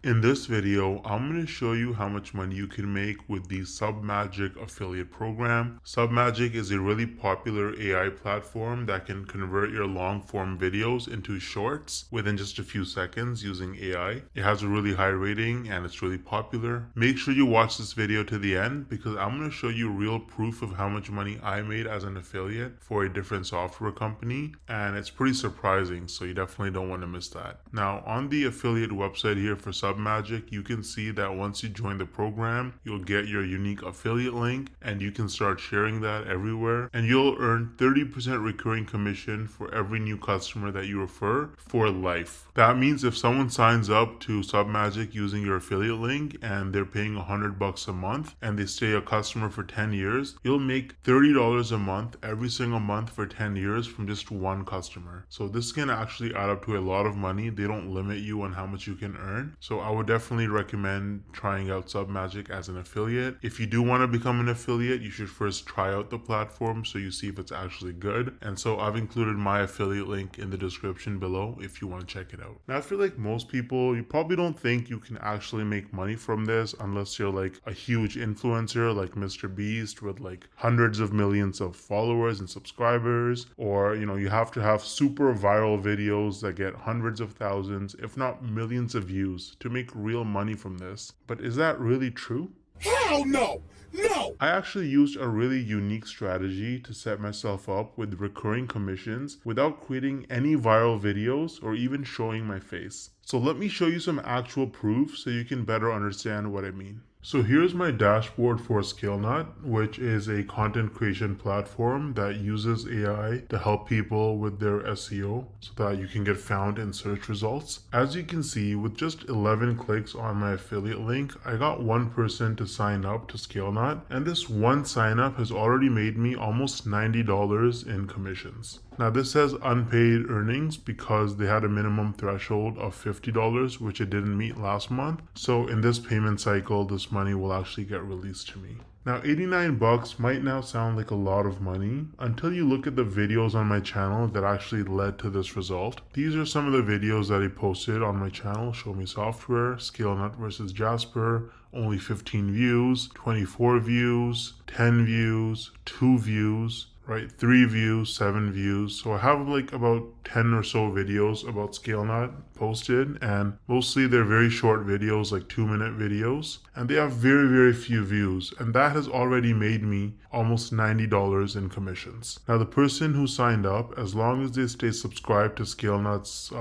In this video, I'm going to show you how much money you can make with the Submagic affiliate program. Submagic is a really popular AI platform that can convert your long form videos into shorts within just a few seconds using AI. It has a really high rating and it's really popular. Make sure you watch this video to the end because I'm going to show you real proof of how much money I made as an affiliate for a different software company, and it's pretty surprising, so you definitely don't want to miss that. Now, on the affiliate website here for Submagic, you can see that once you join the program, you'll get your unique affiliate link and you can start sharing that everywhere. And you'll earn 30% recurring commission for every new customer that you refer for life. That means if someone signs up to Submagic using your affiliate link and they're paying $100 a month and they stay a customer for 10 years, you'll make $30 a month every single month for 10 years from just one customer. So this can actually add up to a lot of money. They don't limit you on how much you can earn. So I would definitely recommend trying out Submagic as an affiliate. If you do want to become an affiliate, you should first try out the platform so you see if it's actually good. And so I've included my affiliate link in the description below if you want to check it out. Now, I feel like most people, you probably don't think you can actually make money from this unless you're like a huge influencer like Mr. Beast with like hundreds of millions of followers and subscribers, or you have to have super viral videos that get hundreds of thousands, if not millions of views to make real money from this. But is that really true? Hell no! No! I actually used a really unique strategy to set myself up with recurring commissions without creating any viral videos or even showing my face. So let me show you some actual proof so you can better understand what I mean. So here's my dashboard for ScaleNut, which is a content creation platform that uses AI to help people with their SEO so that you can get found in search results. As you can see, with just 11 clicks on my affiliate link, I got one person to sign up to ScaleNut, and this one sign up has already made me almost $90 in commissions. Now this says unpaid earnings because they had a minimum threshold of $50, which it didn't meet last month. So in this payment cycle, this money will actually get released to me. Now 89 bucks might now sound like a lot of money until you look at the videos on my channel that actually led to this result. These are some of the videos that I posted on my channel: Show Me Software, ScaleNut versus Jasper, only 15 views, 24 views, 10 views, 2 views, right? 3 views, 7 views. So I have like about 10 or so videos about ScaleNut posted, and mostly they're very short videos, like 2-minute videos, and they have very, very few views, and that has already made me almost $90 in commissions. Now the person who signed up, as long as they stay subscribed to ScaleNut's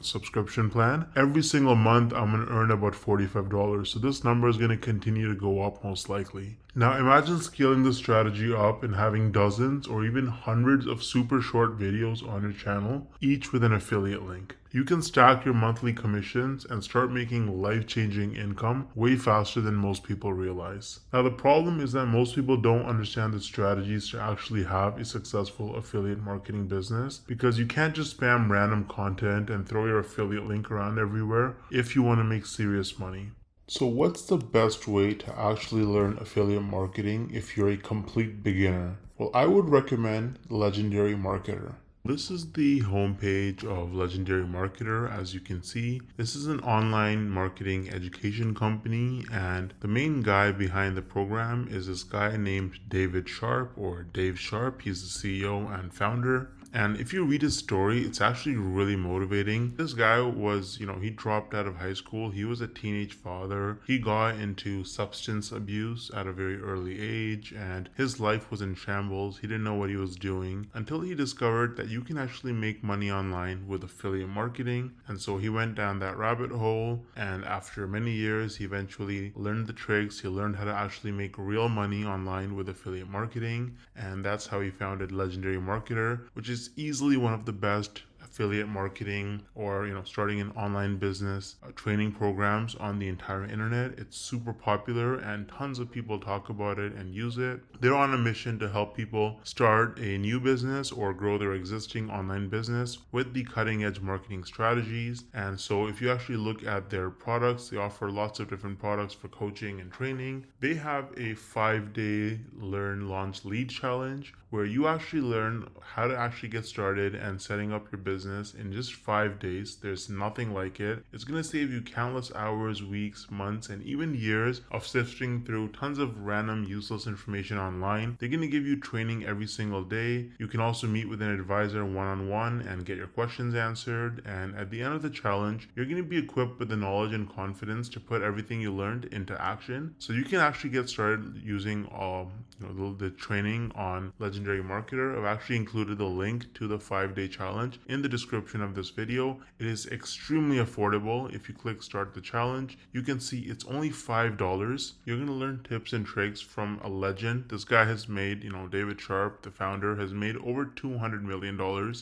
subscription plan, every single month I'm going to earn about $45. So this number is going to continue to go up most likely. Now imagine scaling this strategy up and having dozens or even hundreds of super short videos on your channel, each with an affiliate link. You can stack your monthly commissions and start making life-changing income way faster than most people realize. Now the problem is that most people don't understand the strategies to actually have a successful affiliate marketing business, because you can't just spam random content and throw your affiliate link around everywhere if you want to make serious money. So what's the best way to actually learn affiliate marketing if you're a complete beginner? Well, I would recommend Legendary Marketer. This is the homepage of Legendary Marketer. As you can see, this is an online marketing education company, and the main guy behind the program is this guy named David Sharp, or Dave Sharp. He's the CEO and founder. And if you read his story, it's actually really motivating. This guy was, he dropped out of high school. He was a teenage father. He got into substance abuse at a very early age, and his life was in shambles. He didn't know what he was doing until he discovered that you can actually make money online with affiliate marketing. And so he went down that rabbit hole, and after many years, he eventually learned the tricks. He learned how to actually make real money online with affiliate marketing, and that's how he founded Legendary Marketer, which is easily one of the best affiliate marketing or starting an online business training programs on the entire internet. It's super popular and tons of people talk about it and use it. They're on a mission to help people start a new business or grow their existing online business with the cutting edge marketing strategies. And so if you actually look at their products, they offer lots of different products for coaching and training. They have a 5-day learn, launch, lead challenge where you actually learn how to actually get started and setting up your business business in just 5 days. There's nothing like it. It's going to save you countless hours, weeks, months, and even years of sifting through tons of random useless information online. They're going to give you training every single day. You can also meet with an advisor one-on-one and get your questions answered. And at the end of the challenge, you're going to be equipped with the knowledge and confidence to put everything you learned into action. So you can actually get started using the training on Legendary Marketer. I've actually included the link to the 5-day challenge in the description of this video. It is extremely affordable. If you click start the challenge, you can see it's only $5. You're going to learn tips and tricks from a legend. This guy has made, David Sharp, the founder, has made over $200 million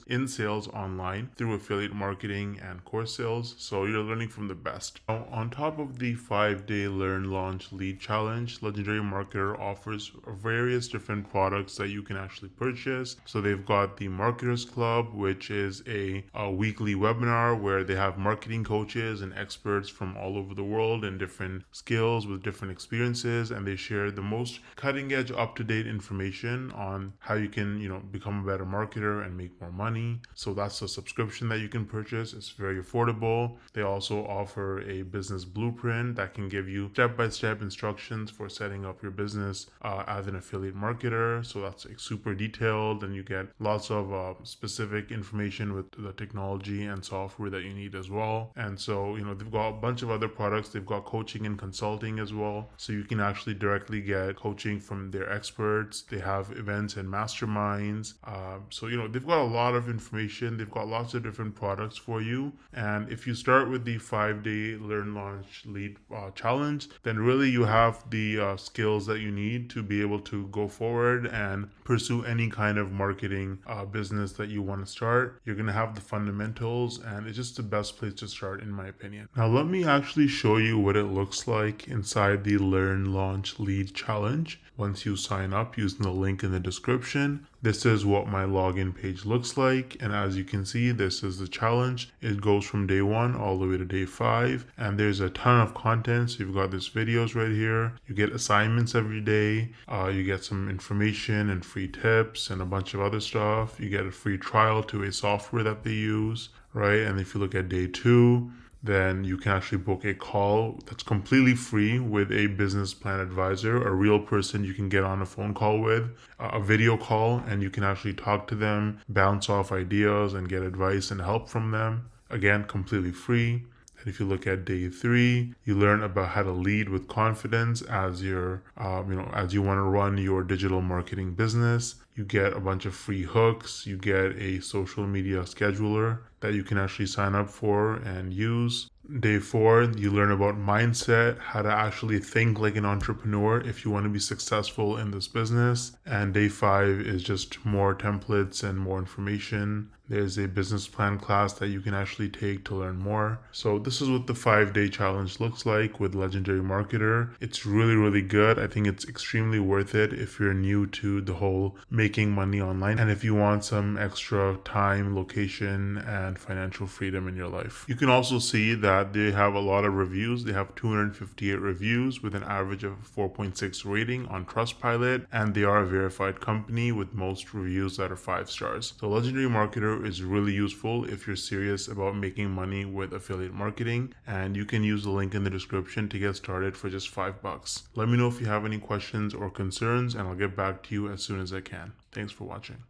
in sales online through affiliate marketing and course sales. So you're learning from the best. Now, on top of the 5-day learn, launch, lead challenge, Legendary Marketer offers various different products that you can actually purchase. So they've got the Marketers Club, which is a weekly webinar where they have marketing coaches and experts from all over the world and different skills with different experiences, and they share the most cutting edge, up-to-date information on how you can, become a better marketer and make more money. So that's a subscription that you can purchase. It's very affordable. They also offer a business blueprint that can give you step-by-step instructions for setting up your business as an affiliate marketer. So that's super detailed, and you get lots of specific information with the technology and software that you need as well. And so, they've got a bunch of other products. They've got coaching and consulting as well. So you can actually directly get coaching from their experts. They have events and masterminds. So, they've got a lot of information. They've got lots of different products for you. And if you start with the 5-day learn, launch, lead challenge, then really you have the skills that you need to be able to go forward and pursue any kind of marketing business that you want to start. You're going to have the fundamentals, and it's just the best place to start, in my opinion. Now, let me actually show you what it looks like inside the learn, launch, lead challenge. Once you sign up using the link in the description, this is what my login page looks like. And as you can see, this is the challenge. It goes from day 1 all the way to day 5. And there's a ton of content. So you've got these videos right here. You get assignments every day. You get some information and free tips and a bunch of other stuff. You get a free trial to a software that they use, right? And if you look at day 2, then you can actually book a call that's completely free with a business plan advisor, a real person you can get on a phone call with, a video call, and you can actually talk to them, bounce off ideas, and get advice and help from them. Again, completely free. And if you look at day 3, you learn about how to lead with confidence as as you want to run your digital marketing business. You get a bunch of free hooks. You get a social media scheduler that you can actually sign up for and use. Day 4, you learn about mindset, how to actually think like an entrepreneur if you want to be successful in this business. And day 5 is just more templates and more information. There's a business plan class that you can actually take to learn more. So this is what the 5-day challenge looks like with Legendary Marketer. It's really, really good. I think it's extremely worth it if you're new to the whole making money online, and if you want some extra time, location, and financial freedom in your life. You can also see that they have a lot of reviews. They have 258 reviews with an average of 4.6 rating on Trustpilot, and they are a verified company with most reviews that are 5 stars. So Legendary Marketer is really useful if you're serious about making money with affiliate marketing, and you can use the link in the description to get started for just $5. Let me know if you have any questions or concerns, and I'll get back to you as soon as I can. Thanks for watching.